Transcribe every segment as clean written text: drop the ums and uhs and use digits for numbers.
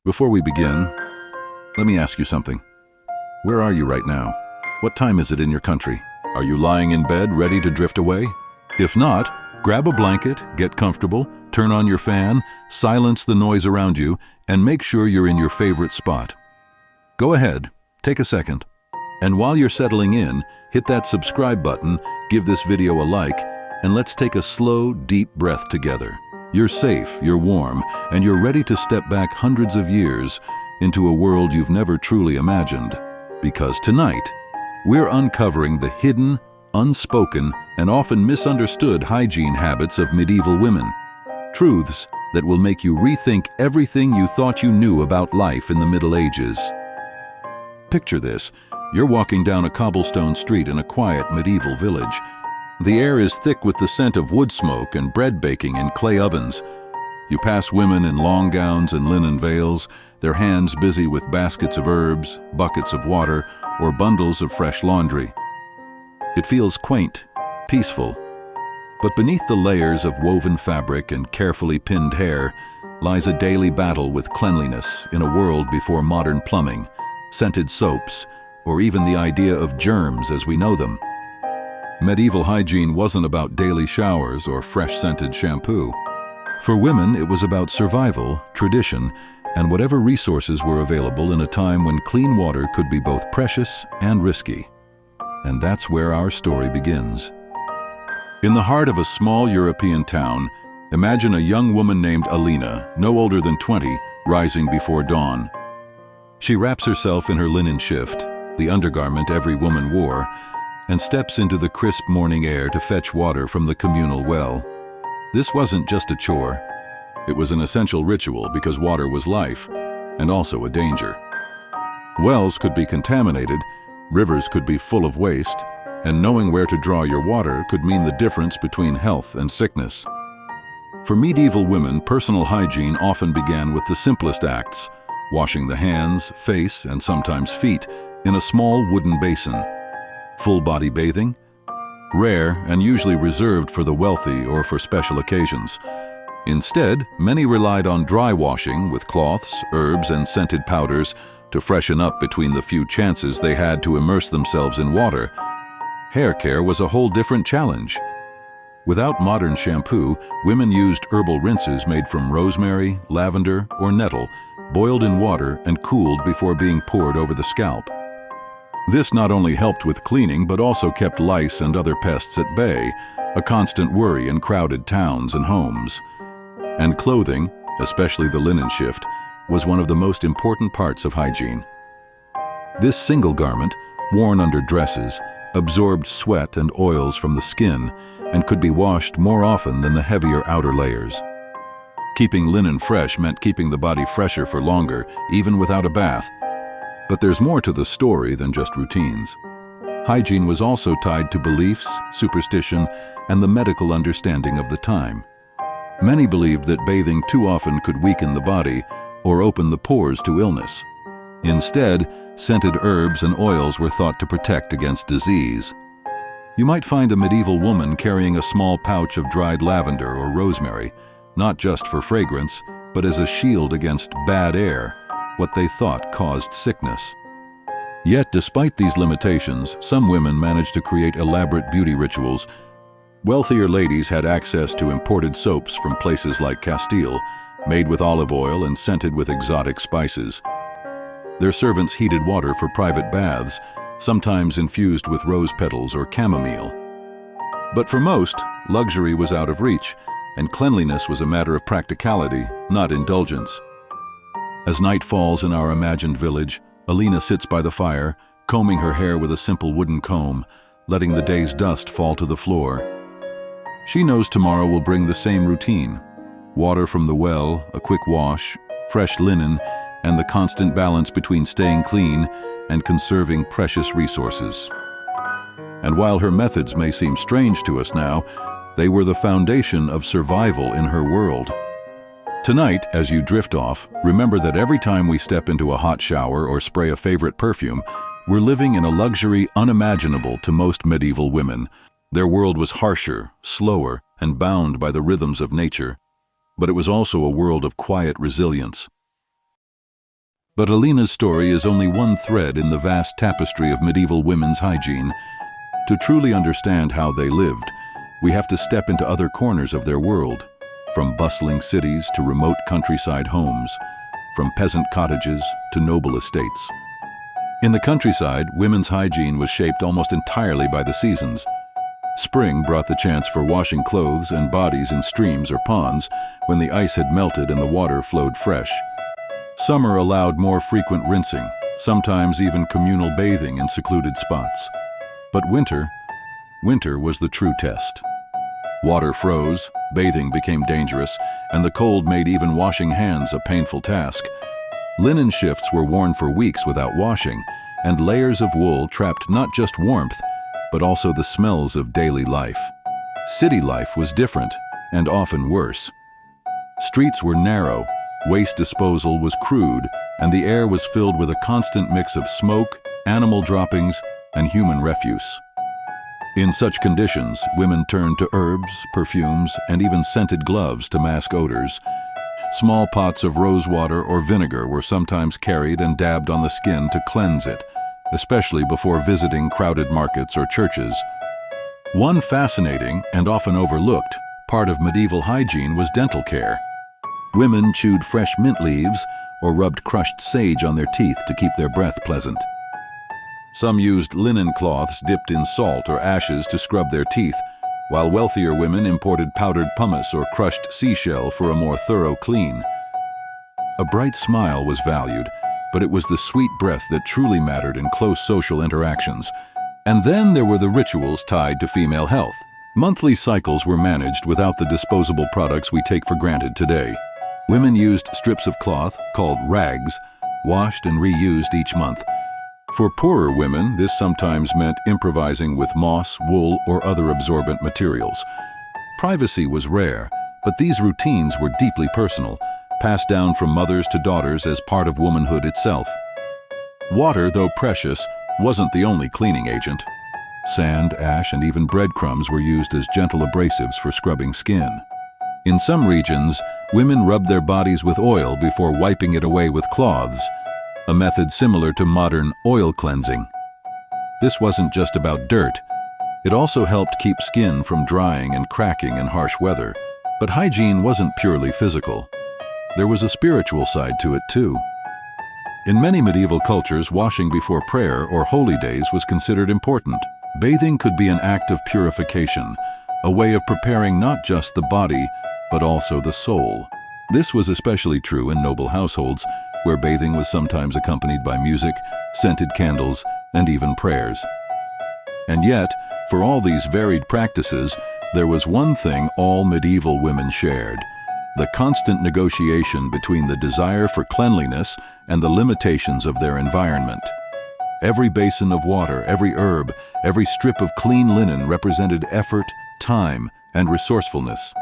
Before we begin, let me ask you something. Where are you right now? What time is it in your country? Are you lying in bed ready to drift away? If not, grab a blanket, get comfortable, turn on your fan, silence the noise around you, and make sure you're in your favorite spot. Go ahead, take a second. And while you're settling in, hit that subscribe button, give this video a like, and let's take a slow, deep breath together. You're safe, you're warm, and you're ready to step back hundreds of years into a world you've never truly imagined. Because tonight, we're uncovering the hidden, unspoken, and often misunderstood hygiene habits of medieval women. Truths that will make you rethink everything you thought you knew about life in the Middle Ages. Picture this. You're walking down a cobblestone street in a quiet medieval village. The air is thick with the scent of wood smoke and bread baking in clay ovens. You pass women in long gowns and linen veils, their hands busy with baskets of herbs, buckets of water, or bundles of fresh laundry. It feels quaint, peaceful. But beneath the layers of woven fabric and carefully pinned hair lies a daily battle with cleanliness in a world before modern plumbing, scented soaps, or even the idea of germs as we know them. Medieval hygiene wasn't about daily showers or fresh-scented shampoo. For women, it was about survival, tradition, and whatever resources were available in a time when clean water could be both precious and risky. And that's where our story begins. In the heart of a small European town, imagine a young woman named Alina, no older than 20, rising before dawn. She wraps herself in her linen shift, the undergarment every woman wore, and steps into the crisp morning air to fetch water from the communal well. This wasn't just a chore. It was an essential ritual because water was life, and also a danger. Wells could be contaminated, rivers could be full of waste, and knowing where to draw your water could mean the difference between health and sickness. For medieval women, personal hygiene often began with the simplest acts, washing the hands, face, and sometimes feet in a small wooden basin. Full-body bathing? Rare and usually reserved for the wealthy or for special occasions. Instead, many relied on dry washing with cloths, herbs, and scented powders to freshen up between the few chances they had to immerse themselves in water. Hair care was a whole different challenge. Without modern shampoo, women used herbal rinses made from rosemary, lavender, or nettle, boiled in water and cooled before being poured over the scalp. This not only helped with cleaning but also kept lice and other pests at bay, a constant worry in crowded towns and homes. And clothing, especially the linen shift, was one of the most important parts of hygiene. This single garment, worn under dresses, absorbed sweat and oils from the skin and could be washed more often than the heavier outer layers. Keeping linen fresh meant keeping the body fresher for longer, even without a bath. But there's more to the story than just routines. Hygiene was also tied to beliefs, superstition, and the medical understanding of the time. Many believed that bathing too often could weaken the body or open the pores to illness. Instead, scented herbs and oils were thought to protect against disease. You might find a medieval woman carrying a small pouch of dried lavender or rosemary, not just for fragrance, but as a shield against bad air, what they thought caused sickness. Yet, despite these limitations, some women managed to create elaborate beauty rituals. Wealthier ladies had access to imported soaps from places like Castile, made with olive oil and scented with exotic spices. Their servants heated water for private baths, sometimes infused with rose petals or chamomile. But for most, luxury was out of reach, and cleanliness was a matter of practicality, not indulgence. As night falls in our imagined village, Alina sits by the fire, combing her hair with a simple wooden comb, letting the day's dust fall to the floor. She knows tomorrow will bring the same routine: water from the well, a quick wash, fresh linen, and the constant balance between staying clean and conserving precious resources. And while her methods may seem strange to us now, they were the foundation of survival in her world. Tonight, as you drift off, remember that every time we step into a hot shower or spray a favorite perfume, we're living in a luxury unimaginable to most medieval women. Their world was harsher, slower, and bound by the rhythms of nature, but it was also a world of quiet resilience. But Alina's story is only one thread in the vast tapestry of medieval women's hygiene. To truly understand how they lived, we have to step into other corners of their world, from bustling cities to remote countryside homes, from peasant cottages to noble estates. In the countryside, women's hygiene was shaped almost entirely by the seasons. Spring brought the chance for washing clothes and bodies in streams or ponds when the ice had melted and the water flowed fresh. Summer allowed more frequent rinsing, sometimes even communal bathing in secluded spots. But winter was the true test. Water froze, bathing became dangerous, and the cold made even washing hands a painful task. Linen shifts were worn for weeks without washing, and layers of wool trapped not just warmth, but also the smells of daily life. City life was different, and often worse. Streets were narrow, waste disposal was crude, and the air was filled with a constant mix of smoke, animal droppings, and human refuse. In such conditions, women turned to herbs, perfumes, and even scented gloves to mask odors. Small pots of rosewater or vinegar were sometimes carried and dabbed on the skin to cleanse it, especially before visiting crowded markets or churches. One fascinating and often overlooked part of medieval hygiene was dental care. Women chewed fresh mint leaves or rubbed crushed sage on their teeth to keep their breath pleasant. Some used linen cloths dipped in salt or ashes to scrub their teeth, while wealthier women imported powdered pumice or crushed seashell for a more thorough clean. A bright smile was valued, but it was the sweet breath that truly mattered in close social interactions. And then there were the rituals tied to female health. Monthly cycles were managed without the disposable products we take for granted today. Women used strips of cloth, called rags, washed and reused each month. For poorer women, this sometimes meant improvising with moss, wool, or other absorbent materials. Privacy was rare, but these routines were deeply personal, passed down from mothers to daughters as part of womanhood itself. Water, though precious, wasn't the only cleaning agent. Sand, ash, and even breadcrumbs were used as gentle abrasives for scrubbing skin. In some regions, women rubbed their bodies with oil before wiping it away with cloths, a method similar to modern oil cleansing. This wasn't just about dirt. It also helped keep skin from drying and cracking in harsh weather. But hygiene wasn't purely physical. There was a spiritual side to it too. In many medieval cultures, washing before prayer or holy days was considered important. Bathing could be an act of purification, a way of preparing not just the body, but also the soul. This was especially true in noble households, where bathing was sometimes accompanied by music, scented candles, and even prayers. And yet, for all these varied practices, there was one thing all medieval women shared: the constant negotiation between the desire for cleanliness and the limitations of their environment. Every basin of water, every herb, every strip of clean linen represented effort, time, and resourcefulness.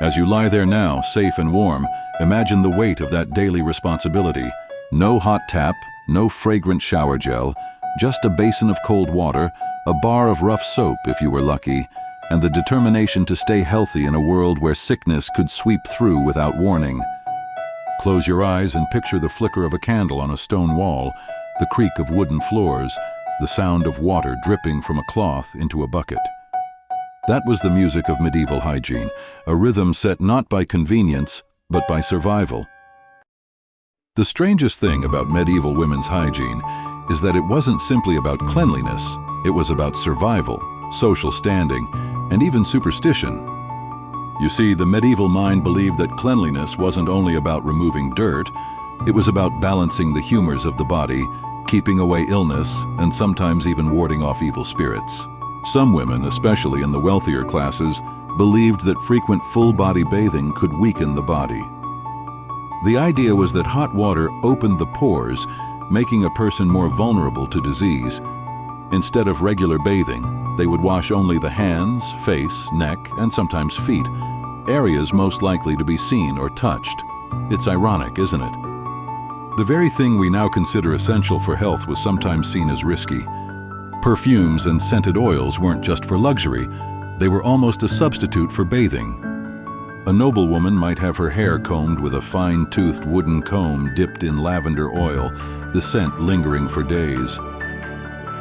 As you lie there now, safe and warm, imagine the weight of that daily responsibility. No hot tap, no fragrant shower gel, just a basin of cold water, a bar of rough soap if you were lucky, and the determination to stay healthy in a world where sickness could sweep through without warning. Close your eyes and picture the flicker of a candle on a stone wall, the creak of wooden floors, the sound of water dripping from a cloth into a bucket. That was the music of medieval hygiene, a rhythm set not by convenience, but by survival. The strangest thing about medieval women's hygiene is that it wasn't simply about cleanliness. It was about survival, social standing, and even superstition. You see, the medieval mind believed that cleanliness wasn't only about removing dirt, it was about balancing the humors of the body, keeping away illness, and sometimes even warding off evil spirits. Some women, especially in the wealthier classes, believed that frequent full-body bathing could weaken the body. The idea was that hot water opened the pores, making a person more vulnerable to disease. Instead of regular bathing, they would wash only the hands, face, neck, and sometimes feet, areas most likely to be seen or touched. It's ironic, isn't it? The very thing we now consider essential for health was sometimes seen as risky. Perfumes and scented oils weren't just for luxury, they were almost a substitute for bathing. A noblewoman might have her hair combed with a fine-toothed wooden comb dipped in lavender oil, the scent lingering for days.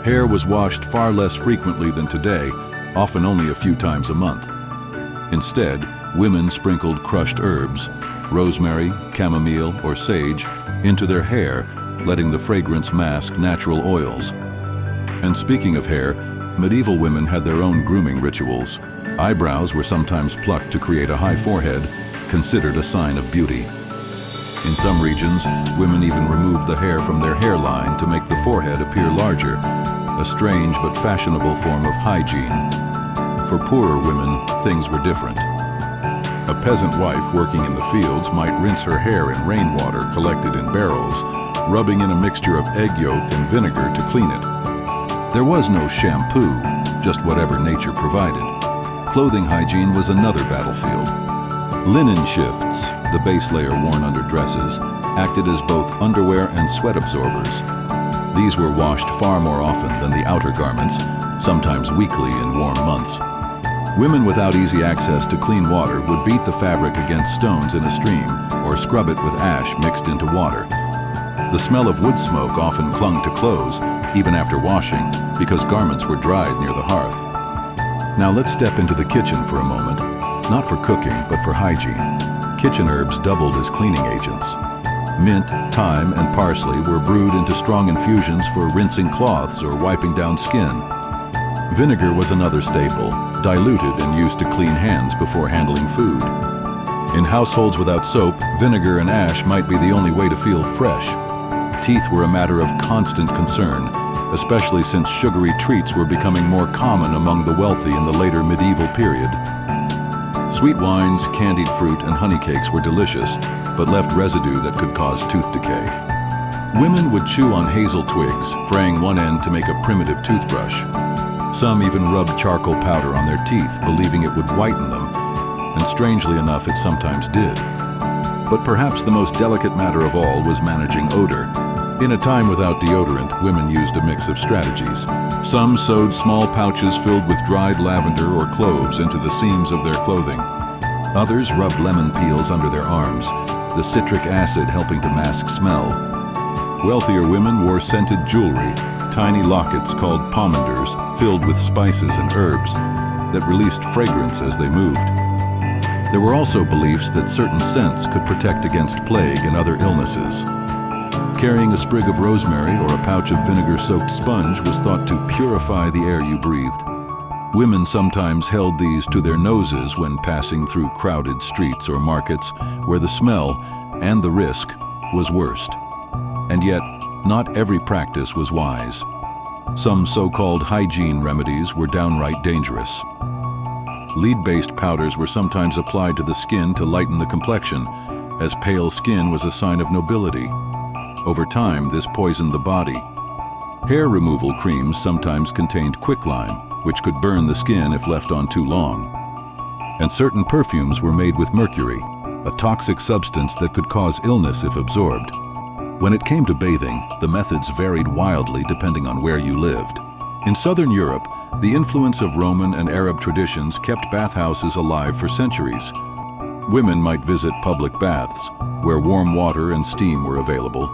Hair was washed far less frequently than today, often only a few times a month. Instead, women sprinkled crushed herbs, rosemary, chamomile, or sage, into their hair, letting the fragrance mask natural oils. And speaking of hair, medieval women had their own grooming rituals. Eyebrows were sometimes plucked to create a high forehead, considered a sign of beauty. In some regions, women even removed the hair from their hairline to make the forehead appear larger, a strange but fashionable form of hygiene. For poorer women, things were different. A peasant wife working in the fields might rinse her hair in rainwater collected in barrels, rubbing in a mixture of egg yolk and vinegar to clean it. There was no shampoo, just whatever nature provided. Clothing hygiene was another battlefield. Linen shifts, the base layer worn under dresses, acted as both underwear and sweat absorbers. These were washed far more often than the outer garments, sometimes weekly in warm months. Women without easy access to clean water would beat the fabric against stones in a stream or scrub it with ash mixed into water. The smell of wood smoke often clung to clothes, even after washing, because garments were dried near the hearth. Now let's step into the kitchen for a moment, not for cooking, but for hygiene. Kitchen herbs doubled as cleaning agents. Mint, thyme, and parsley were brewed into strong infusions for rinsing cloths or wiping down skin. Vinegar was another staple, diluted and used to clean hands before handling food. In households without soap, vinegar and ash might be the only way to feel fresh. Teeth were a matter of constant concern, especially since sugary treats were becoming more common among the wealthy in the later medieval period. Sweet wines, candied fruit, and honey cakes were delicious, but left residue that could cause tooth decay. Women would chew on hazel twigs, fraying one end to make a primitive toothbrush. Some even rubbed charcoal powder on their teeth, believing it would whiten them, and strangely enough, it sometimes did. But perhaps the most delicate matter of all was managing odor. In a time without deodorant, women used a mix of strategies. Some sewed small pouches filled with dried lavender or cloves into the seams of their clothing. Others rubbed lemon peels under their arms, the citric acid helping to mask smell. Wealthier women wore scented jewelry, tiny lockets called pomanders, filled with spices and herbs that released fragrance as they moved. There were also beliefs that certain scents could protect against plague and other illnesses. Carrying a sprig of rosemary or a pouch of vinegar-soaked sponge was thought to purify the air you breathed. Women sometimes held these to their noses when passing through crowded streets or markets where the smell and the risk was worst. And yet, not every practice was wise. Some so-called hygiene remedies were downright dangerous. Lead-based powders were sometimes applied to the skin to lighten the complexion, as pale skin was a sign of nobility. Over time, this poisoned the body. Hair removal creams sometimes contained quicklime, which could burn the skin if left on too long. And certain perfumes were made with mercury, a toxic substance that could cause illness if absorbed. When it came to bathing, the methods varied wildly depending on where you lived. In southern Europe, the influence of Roman and Arab traditions kept bathhouses alive for centuries. Women might visit public baths, where warm water and steam were available,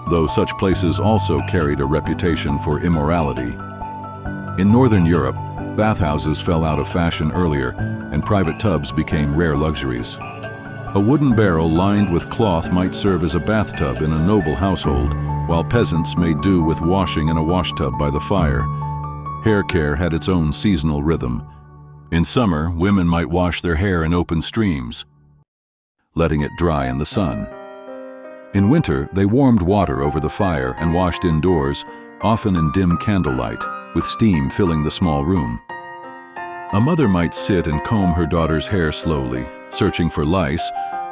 though such places also carried a reputation for immorality. In northern Europe, bathhouses fell out of fashion earlier, and private tubs became rare luxuries. A wooden barrel lined with cloth might serve as a bathtub in a noble household, while peasants made do with washing in a washtub by the fire. Hair care had its own seasonal rhythm. In summer, women might wash their hair in open streams, letting it dry in the sun. In winter, they warmed water over the fire and washed indoors, often in dim candlelight, with steam filling the small room. A mother might sit and comb her daughter's hair slowly, searching for lice,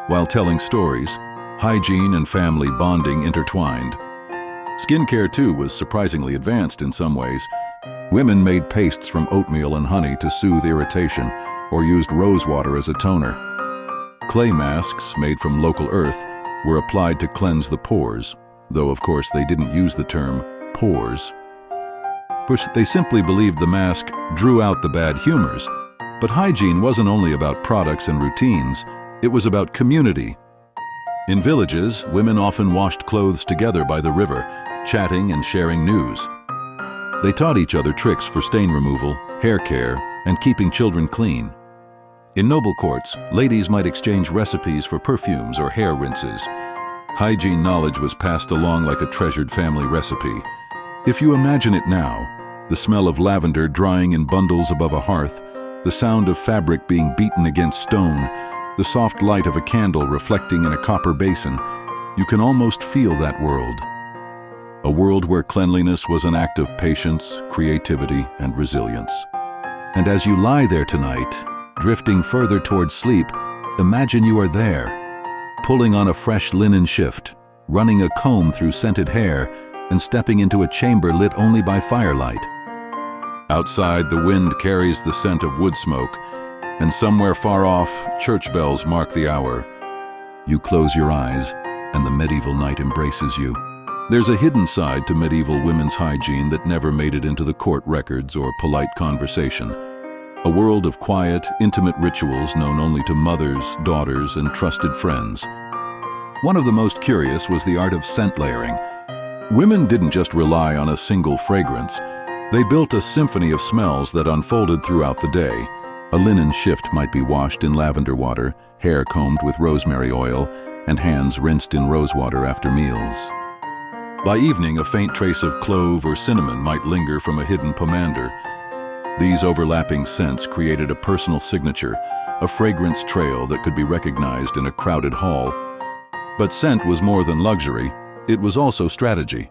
while telling stories, hygiene and family bonding intertwined. Skincare, too, was surprisingly advanced in some ways. Women made pastes from oatmeal and honey to soothe irritation, or used rose water as a toner. Clay masks, made from local earth, were applied to cleanse the pores, though of course they didn't use the term pores. They simply believed the mask drew out the bad humors. But hygiene wasn't only about products and routines, It was about community. In villages, women often washed clothes together by the river, chatting and sharing news. They taught each other tricks for stain removal, hair care, and keeping children clean. In noble courts, ladies might exchange recipes for perfumes or hair rinses. Hygiene knowledge was passed along like a treasured family recipe. If you imagine it now, the smell of lavender drying in bundles above a hearth, the sound of fabric being beaten against stone, the soft light of a candle reflecting in a copper basin, you can almost feel that world. A world where cleanliness was an act of patience, creativity, and resilience. And as you lie there tonight, drifting further towards sleep, imagine you are there, pulling on a fresh linen shift, running a comb through scented hair, and stepping into a chamber lit only by firelight. Outside, the wind carries the scent of wood smoke, and somewhere far off, church bells mark the hour. You close your eyes, and the medieval night embraces you. There's a hidden side to medieval women's hygiene that never made it into the court records or polite conversation. A world of quiet, intimate rituals known only to mothers, daughters, and trusted friends. One of the most curious was the art of scent layering. Women didn't just rely on a single fragrance. They built a symphony of smells that unfolded throughout the day. A linen shift might be washed in lavender water, hair combed with rosemary oil, and hands rinsed in rose water after meals. By evening, a faint trace of clove or cinnamon might linger from a hidden pomander. These overlapping scents created a personal signature, a fragrance trail that could be recognized in a crowded hall. But scent was more than luxury, it was also strategy.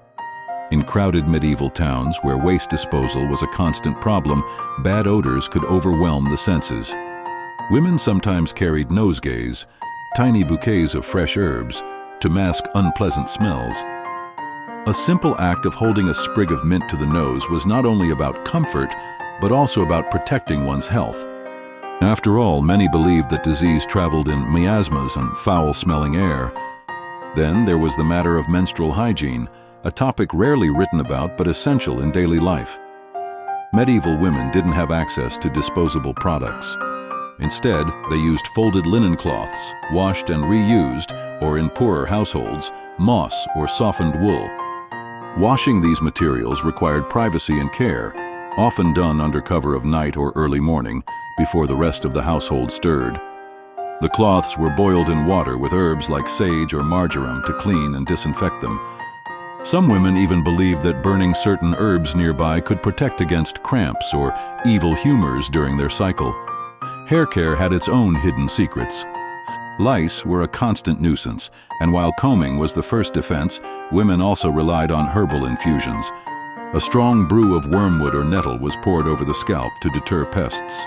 In crowded medieval towns where waste disposal was a constant problem, bad odors could overwhelm the senses. Women sometimes carried nosegays, tiny bouquets of fresh herbs, to mask unpleasant smells. A simple act of holding a sprig of mint to the nose was not only about comfort, but also about protecting one's health. After all, many believed that disease traveled in miasmas and foul-smelling air. Then there was the matter of menstrual hygiene, a topic rarely written about but essential in daily life. Medieval women didn't have access to disposable products. Instead, they used folded linen cloths, washed and reused, or in poorer households, moss or softened wool. Washing these materials required privacy and care, often done under cover of night or early morning, before the rest of the household stirred. The cloths were boiled in water with herbs like sage or marjoram to clean and disinfect them. Some women even believed that burning certain herbs nearby could protect against cramps or evil humors during their cycle. Hair care had its own hidden secrets. Lice were a constant nuisance, and while combing was the first defense, women also relied on herbal infusions. A strong brew of wormwood or nettle was poured over the scalp to deter pests.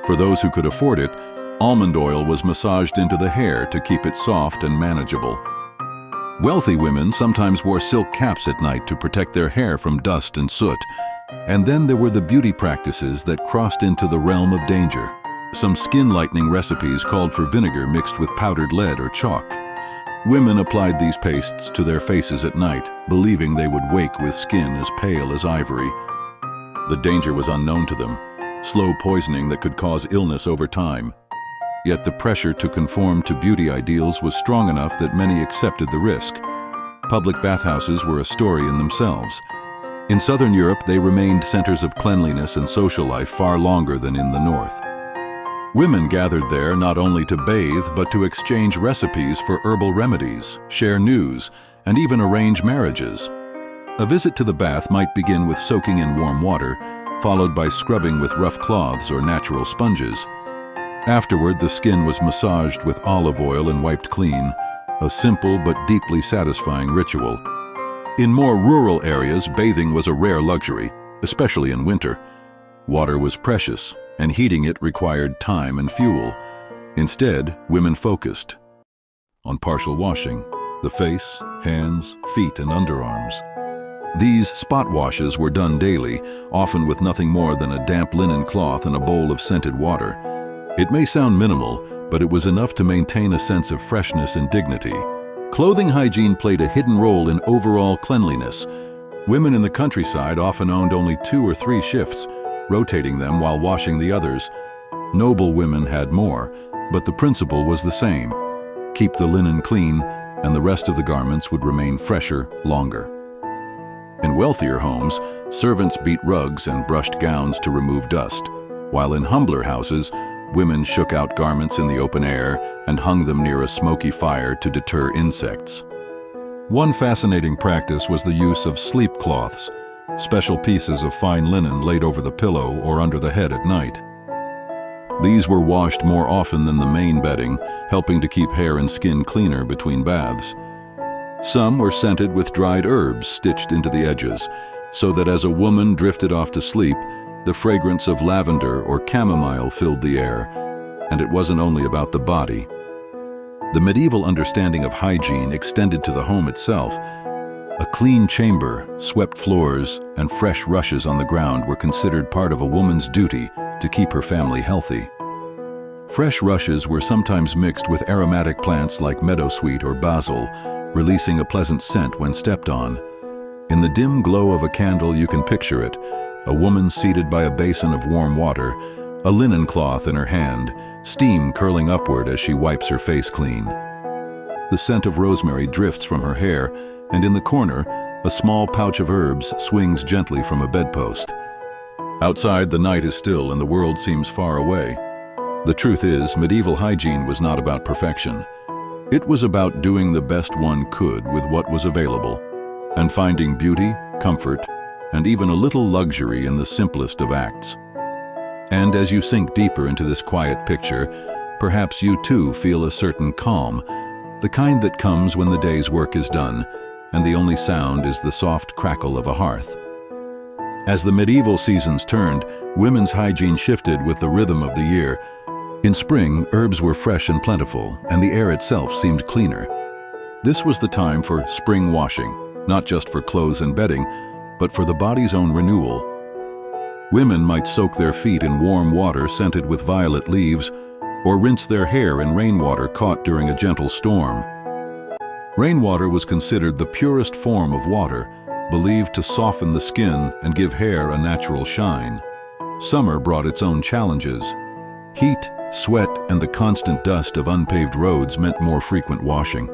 For those who could afford it, almond oil was massaged into the hair to keep it soft and manageable. Wealthy women sometimes wore silk caps at night to protect their hair from dust and soot. And then there were the beauty practices that crossed into the realm of danger. Some skin-lightening recipes called for vinegar mixed with powdered lead or chalk. Women applied these pastes to their faces at night, believing they would wake with skin as pale as ivory. The danger was unknown to them, slow poisoning that could cause illness over time. Yet the pressure to conform to beauty ideals was strong enough that many accepted the risk. Public bathhouses were a story in themselves. In Southern Europe, they remained centers of cleanliness and social life far longer than in the North. Women gathered there not only to bathe, but to exchange recipes for herbal remedies, share news, and even arrange marriages. A visit to the bath might begin with soaking in warm water, followed by scrubbing with rough cloths or natural sponges. Afterward, the skin was massaged with olive oil and wiped clean, a simple but deeply satisfying ritual. In more rural areas, bathing was a rare luxury, especially in winter. Water was precious, and heating it required time and fuel. Instead, women focused on partial washing, the face, hands, feet, and underarms. These spot washes were done daily, often with nothing more than a damp linen cloth and a bowl of scented water. It may sound minimal, but it was enough to maintain a sense of freshness and dignity. Clothing hygiene played a hidden role in overall cleanliness. Women in the countryside often owned only 2 or 3 shifts, rotating them while washing the others. Noble women had more. but the principle was the same. Keep the linen clean, and the rest of the garments would remain fresher longer. In wealthier homes, servants beat rugs and brushed gowns to remove dust, while in humbler houses, women shook out garments in the open air and hung them near a smoky fire to deter insects. One fascinating practice was the use of sleep cloths, special pieces of fine linen laid over the pillow or under the head at night. These were washed more often than the main bedding, helping to keep hair and skin cleaner between baths. Some were scented with dried herbs stitched into the edges, so that as a woman drifted off to sleep, the fragrance of lavender or chamomile filled the air, and it wasn't only about the body. The medieval understanding of hygiene extended to the home itself. A clean chamber, swept floors, and fresh rushes on the ground were considered part of a woman's duty to keep her family healthy. Fresh rushes were sometimes mixed with aromatic plants like meadowsweet or basil, releasing a pleasant scent when stepped on. In the dim glow of a candle, you can picture it: a woman seated by a basin of warm water, a linen cloth in her hand, steam curling upward as she wipes her face clean. The scent of rosemary drifts from her hair, and in the corner, a small pouch of herbs swings gently from a bedpost. Outside, the night is still and the world seems far away. The truth is, medieval hygiene was not about perfection. It was about doing the best one could with what was available, and finding beauty, comfort, and even a little luxury in the simplest of acts. And as you sink deeper into this quiet picture, perhaps you too feel a certain calm, the kind that comes when the day's work is done, and the only sound is the soft crackle of a hearth. As the medieval seasons turned, women's hygiene shifted with the rhythm of the year. In spring, herbs were fresh and plentiful, and the air itself seemed cleaner. This was the time for spring washing, not just for clothes and bedding, but for the body's own renewal. Women might soak their feet in warm water scented with violet leaves, or rinse their hair in rainwater caught during a gentle storm. Rainwater was considered the purest form of water, believed to soften the skin and give hair a natural shine. Summer brought its own challenges. Heat, sweat, and the constant dust of unpaved roads meant more frequent washing.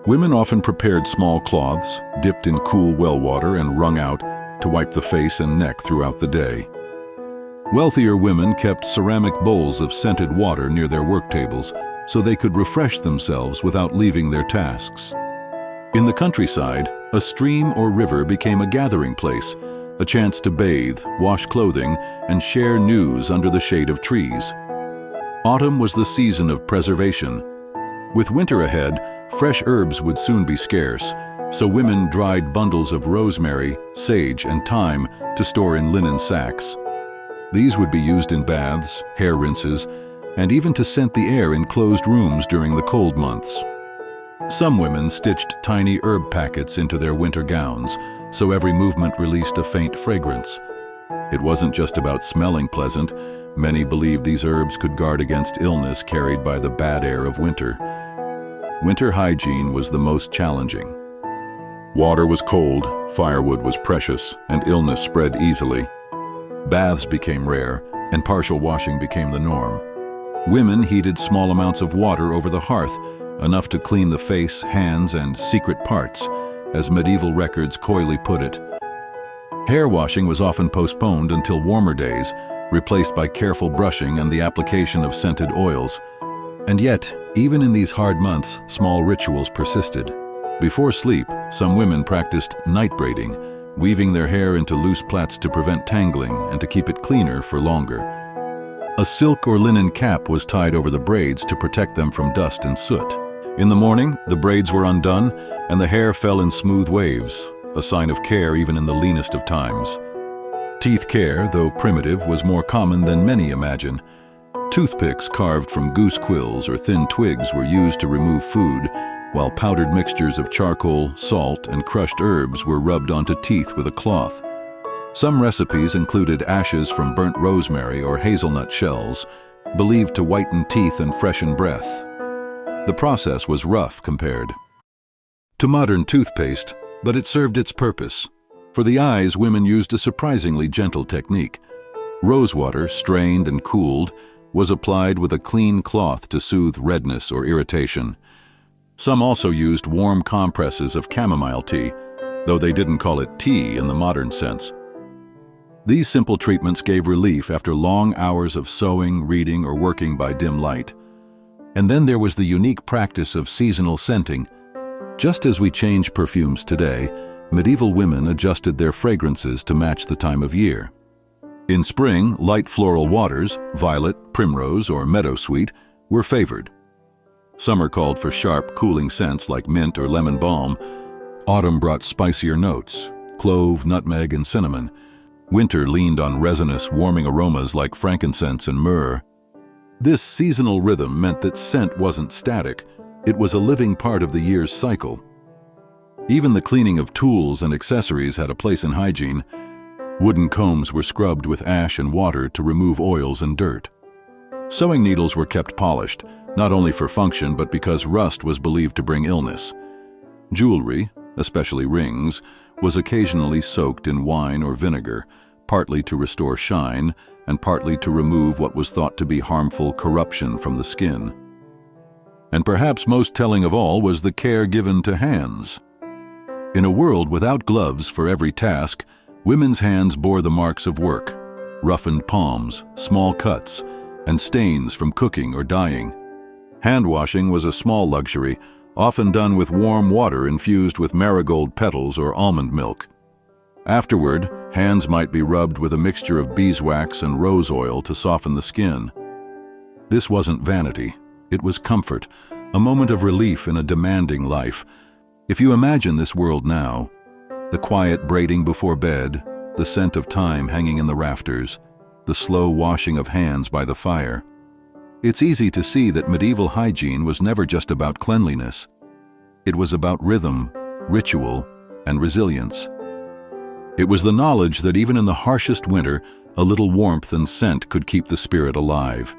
Women often prepared small cloths, dipped in cool well water and wrung out to wipe the face and neck throughout the day. Wealthier women kept ceramic bowls of scented water near their work tables so they could refresh themselves without leaving their tasks. In the countryside, a stream or river became a gathering place, a chance to bathe, wash clothing, and share news under the shade of trees. Autumn was the season of preservation. With winter ahead, fresh herbs would soon be scarce, so women dried bundles of rosemary, sage, and thyme to store in linen sacks. These would be used in baths, hair rinses, and even to scent the air in closed rooms during the cold months. Some women stitched tiny herb packets into their winter gowns, so every movement released a faint fragrance. It wasn't just about smelling pleasant. Many believed these herbs could guard against illness carried by the bad air of winter. Winter hygiene was the most challenging. Water was cold, firewood was precious, and illness spread easily. Baths became rare, and partial washing became the norm. Women heated small amounts of water over the hearth, enough to clean the face, hands, and secret parts, as medieval records coyly put it. Hair washing was often postponed until warmer days, replaced by careful brushing and the application of scented oils. And yet, even in these hard months, small rituals persisted. Before sleep, some women practiced night braiding, weaving their hair into loose plaits to prevent tangling and to keep it cleaner for longer. A silk or linen cap was tied over the braids to protect them from dust and soot. In the morning, the braids were undone, and the hair fell in smooth waves, a sign of care even in the leanest of times. Teeth care, though primitive, was more common than many imagine. Toothpicks carved from goose quills or thin twigs were used to remove food, while powdered mixtures of charcoal, salt, and crushed herbs were rubbed onto teeth with a cloth. Some recipes included ashes from burnt rosemary or hazelnut shells, believed to whiten teeth and freshen breath. The process was rough compared to modern toothpaste, but it served its purpose. For the eyes, women used a surprisingly gentle technique. Rosewater, strained and cooled, was applied with a clean cloth to soothe redness or irritation. Some also used warm compresses of chamomile tea, though they didn't call it tea in the modern sense. These simple treatments gave relief after long hours of sewing, reading, or working by dim light. And then there was the unique practice of seasonal scenting. Just as we change perfumes today, medieval women adjusted their fragrances to match the time of year. In spring, light floral waters, violet, primrose, or meadowsweet, were favored. Summer called for sharp, cooling scents like mint or lemon balm. Autumn brought spicier notes, clove, nutmeg, and cinnamon. Winter leaned on resinous, warming aromas like frankincense and myrrh. This seasonal rhythm meant that scent wasn't static, it was a living part of the year's cycle. Even the cleaning of tools and accessories had a place in hygiene. Wooden combs were scrubbed with ash and water to remove oils and dirt. Sewing needles were kept polished, not only for function but because rust was believed to bring illness. Jewelry, especially rings, was occasionally soaked in wine or vinegar, partly to restore shine and partly to remove what was thought to be harmful corruption from the skin. And perhaps most telling of all was the care given to hands. In a world without gloves for every task, women's hands bore the marks of work, roughened palms, small cuts, and stains from cooking or dyeing. Hand washing was a small luxury, often done with warm water infused with marigold petals or almond milk. Afterward, hands might be rubbed with a mixture of beeswax and rose oil to soften the skin. This wasn't vanity, it was comfort, a moment of relief in a demanding life. If you imagine this world now, the quiet braiding before bed, the scent of thyme hanging in the rafters, the slow washing of hands by the fire, it's easy to see that medieval hygiene was never just about cleanliness. It was about rhythm, ritual, and resilience. It was the knowledge that even in the harshest winter, a little warmth and scent could keep the spirit alive.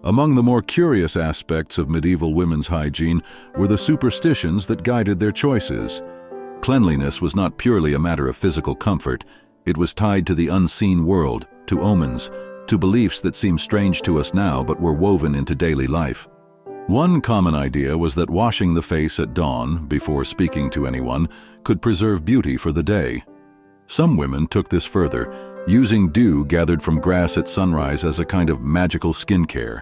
Among the more curious aspects of medieval women's hygiene were the superstitions that guided their choices. Cleanliness was not purely a matter of physical comfort. It was tied to the unseen world, to omens, to beliefs that seem strange to us now but were woven into daily life. One common idea was that washing the face at dawn, before speaking to anyone, could preserve beauty for the day. Some women took this further, using dew gathered from grass at sunrise as a kind of magical skincare.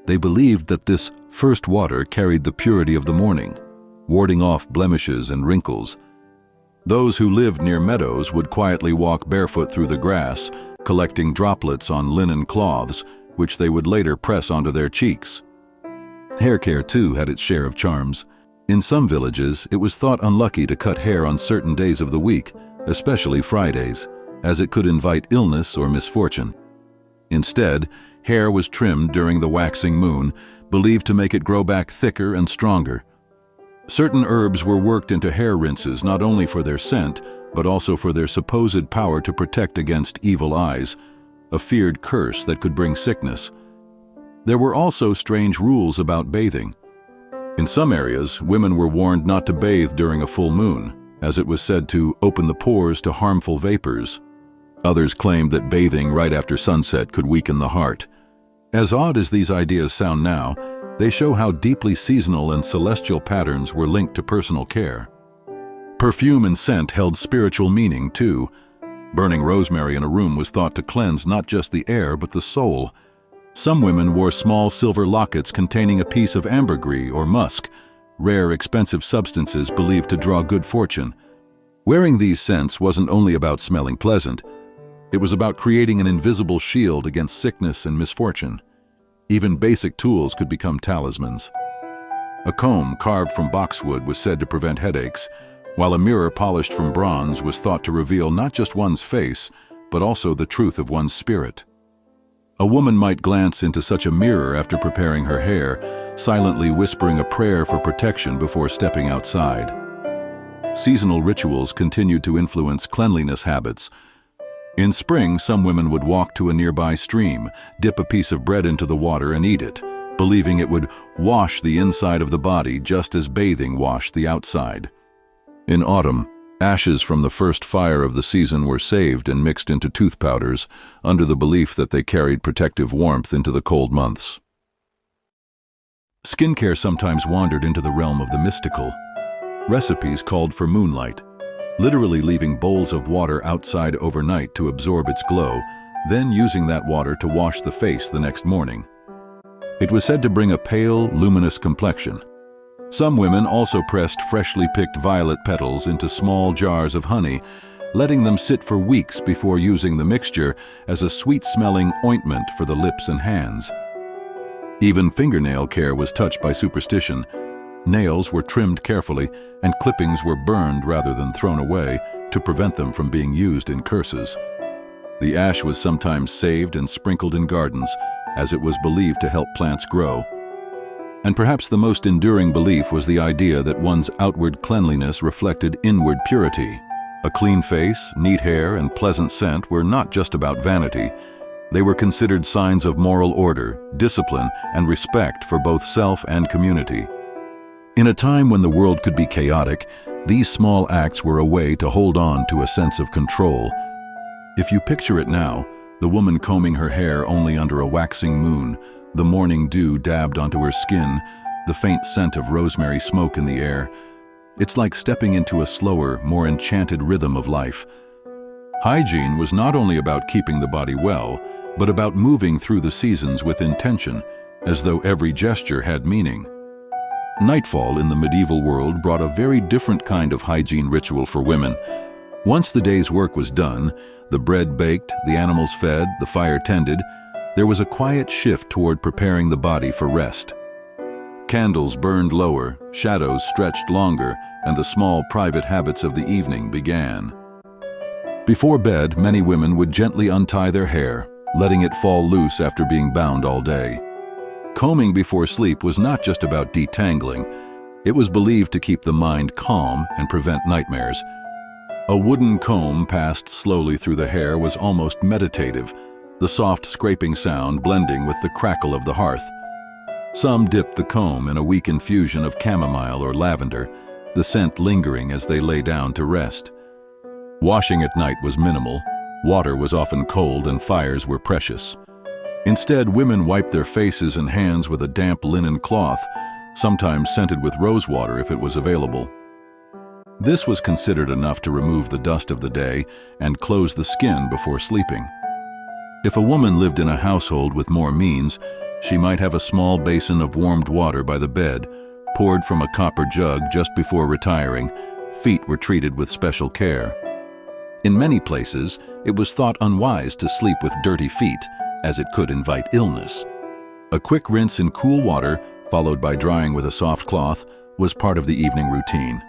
They believed that this first water carried the purity of the morning, warding off blemishes and wrinkles. Those who lived near meadows would quietly walk barefoot through the grass, collecting droplets on linen cloths, which they would later press onto their cheeks. Hair care, too, had its share of charms. In some villages, it was thought unlucky to cut hair on certain days of the week, especially Fridays, as it could invite illness or misfortune. Instead, hair was trimmed during the waxing moon, believed to make it grow back thicker and stronger. Certain herbs were worked into hair rinses not only for their scent, but also for their supposed power to protect against evil eyes, a feared curse that could bring sickness. There were also strange rules about bathing. In some areas, women were warned not to bathe during a full moon, as it was said to open the pores to harmful vapors. Others claimed that bathing right after sunset could weaken the heart. As odd as these ideas sound now, they show how deeply seasonal and celestial patterns were linked to personal care. Perfume and scent held spiritual meaning, too. Burning rosemary in a room was thought to cleanse not just the air but the soul. Some women wore small silver lockets containing a piece of ambergris or musk, rare, expensive substances believed to draw good fortune. Wearing these scents wasn't only about smelling pleasant. It was about creating an invisible shield against sickness and misfortune. Even basic tools could become talismans. A comb carved from boxwood was said to prevent headaches, while a mirror polished from bronze was thought to reveal not just one's face, but also the truth of one's spirit. A woman might glance into such a mirror after preparing her hair, silently whispering a prayer for protection before stepping outside. Seasonal rituals continued to influence cleanliness habits. In spring, some women would walk to a nearby stream, dip a piece of bread into the water and eat it, believing it would wash the inside of the body just as bathing washed the outside. In autumn, Ashes from the first fire of the season were saved and mixed into tooth powders, under the belief that they carried protective warmth into the cold months. Skincare sometimes wandered into the realm of the mystical. Recipes called for moonlight, literally leaving bowls of water outside overnight to absorb its glow, then using that water to wash the face the next morning. It was said to bring a pale, luminous complexion. Some women also pressed freshly picked violet petals into small jars of honey, letting them sit for weeks before using the mixture as a sweet-smelling ointment for the lips and hands. Even fingernail care was touched by superstition. Nails were trimmed carefully, and clippings were burned rather than thrown away to prevent them from being used in curses. The ash was sometimes saved and sprinkled in gardens, as it was believed to help plants grow. And perhaps the most enduring belief was the idea that one's outward cleanliness reflected inward purity. A clean face, neat hair, and pleasant scent were not just about vanity. They were considered signs of moral order, discipline, and respect for both self and community. In a time when the world could be chaotic, these small acts were a way to hold on to a sense of control. If you picture it now, the woman combing her hair only under a waxing moon, the morning dew dabbed onto her skin, the faint scent of rosemary smoke in the air, it's like stepping into a slower, more enchanted rhythm of life. Hygiene was not only about keeping the body well, but about moving through the seasons with intention, as though every gesture had meaning. Nightfall in the medieval world brought a very different kind of hygiene ritual for women. Once the day's work was done, the bread baked, the animals fed, the fire tended, there was a quiet shift toward preparing the body for rest. Candles burned lower, shadows stretched longer, and the small private habits of the evening began. Before bed, many women would gently untie their hair, letting it fall loose after being bound all day. Combing before sleep was not just about detangling. It was believed to keep the mind calm and prevent nightmares. A wooden comb passed slowly through the hair was almost meditative, the soft scraping sound blending with the crackle of the hearth. Some dipped the comb in a weak infusion of chamomile or lavender, the scent lingering as they lay down to rest. Washing at night was minimal. Water was often cold and fires were precious. Instead, women wiped their faces and hands with a damp linen cloth, sometimes scented with rosewater if it was available. This was considered enough to remove the dust of the day and close the skin before sleeping. If a woman lived in a household with more means, she might have a small basin of warmed water by the bed, poured from a copper jug just before retiring. Feet were treated with special care. In many places, it was thought unwise to sleep with dirty feet, as it could invite illness. A quick rinse in cool water, followed by drying with a soft cloth, was part of the evening routine.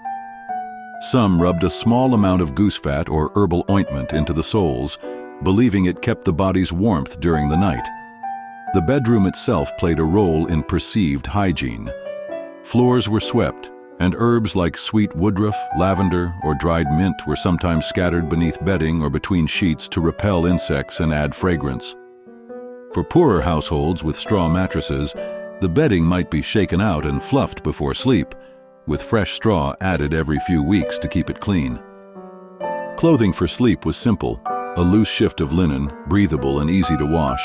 Some rubbed a small amount of goose fat or herbal ointment into the soles, believing it kept the body's warmth during the night. The bedroom itself played a role in perceived hygiene. Floors were swept, and herbs like sweet woodruff, lavender, or dried mint were sometimes scattered beneath bedding or between sheets to repel insects and add fragrance. For poorer households with straw mattresses, the bedding might be shaken out and fluffed before sleep, with fresh straw added every few weeks to keep it clean. Clothing for sleep was simple, a loose shift of linen, breathable and easy to wash.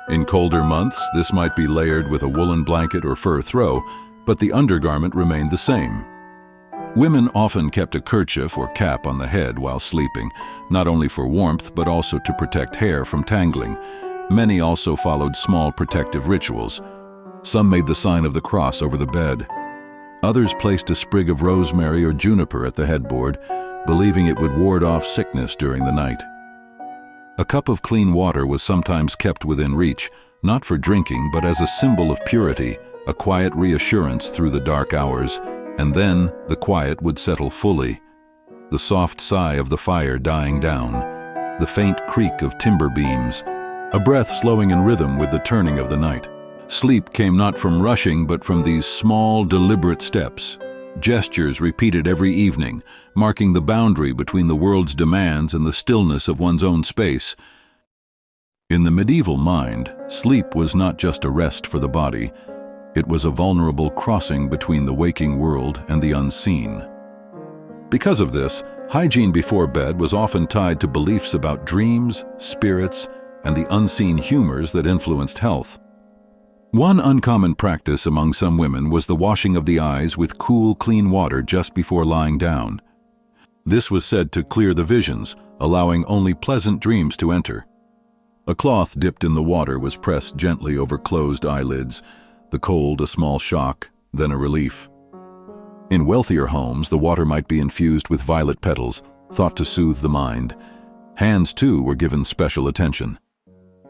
In colder months, this might be layered with a woolen blanket or fur throw, but the undergarment remained the same. Women often kept a kerchief or cap on the head while sleeping, not only for warmth but also to protect hair from tangling. Many also followed small protective rituals. Some made the sign of the cross over the bed. Others placed a sprig of rosemary or juniper at the headboard, believing it would ward off sickness during the night. A cup of clean water was sometimes kept within reach, not for drinking but as a symbol of purity, a quiet reassurance through the dark hours, and then the quiet would settle fully. The soft sigh of the fire dying down, the faint creak of timber beams, a breath slowing in rhythm with the turning of the night. Sleep came not from rushing, but from these small, deliberate steps, gestures repeated every evening, marking the boundary between the world's demands and the stillness of one's own space. In the medieval mind, sleep was not just a rest for the body, it was a vulnerable crossing between the waking world and the unseen. Because of this, Hygiene before bed was often tied to beliefs about dreams, spirits, and the unseen humors that influenced health. One uncommon practice among some women was the washing of the eyes with cool, clean water just before lying down. This was said to clear the visions, allowing only pleasant dreams to enter. A cloth dipped in the water was pressed gently over closed eyelids, the cold a small shock, then a relief. In wealthier homes, the water might be infused with violet petals, thought to soothe the mind. Hands, too, were given special attention.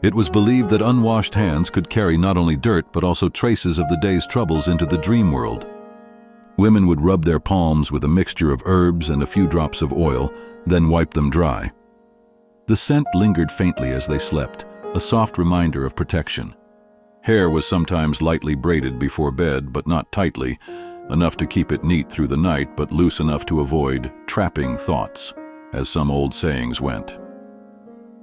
It was believed that unwashed hands could carry not only dirt but also traces of the day's troubles into the dream world. Women would rub their palms with a mixture of herbs and a few drops of oil, then wipe them dry. The scent lingered faintly as they slept, a soft reminder of protection. Hair was sometimes lightly braided before bed, but not tightly, enough to keep it neat through the night but loose enough to avoid trapping thoughts, as some old sayings went.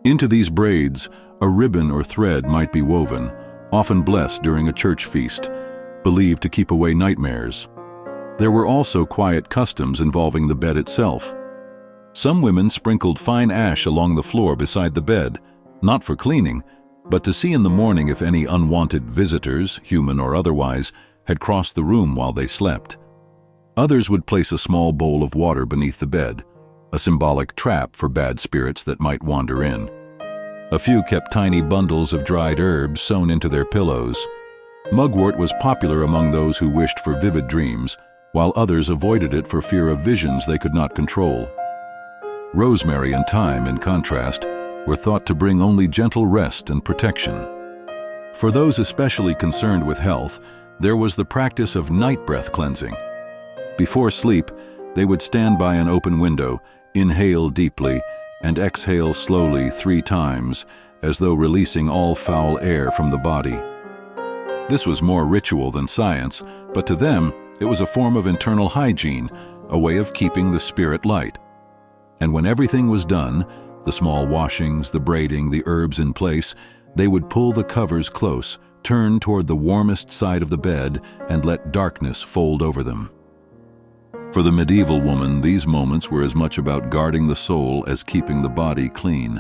Into these braids, a ribbon or thread might be woven, often blessed during a church feast, believed to keep away nightmares. There were also quiet customs involving the bed itself. Some women sprinkled fine ash along the floor beside the bed, not for cleaning, but to see in the morning if any unwanted visitors, human or otherwise, had crossed the room while they slept. Others would place a small bowl of water beneath the bed, a symbolic trap for bad spirits that might wander in. A few kept tiny bundles of dried herbs sewn into their pillows. Mugwort was popular among those who wished for vivid dreams, while others avoided it for fear of visions they could not control. Rosemary and thyme, in contrast, were thought to bring only gentle rest and protection. For those especially concerned with health, there was the practice of night breath cleansing. Before sleep, they would stand by an open window, inhale deeply, and exhale slowly 3 times, as though releasing all foul air from the body. This was more ritual than science, but to them, it was a form of internal hygiene, a way of keeping the spirit light. And when everything was done, the small washings, the braiding, the herbs in place, they would pull the covers close, turn toward the warmest side of the bed, and let darkness fold over them. For the medieval woman, these moments were as much about guarding the soul as keeping the body clean.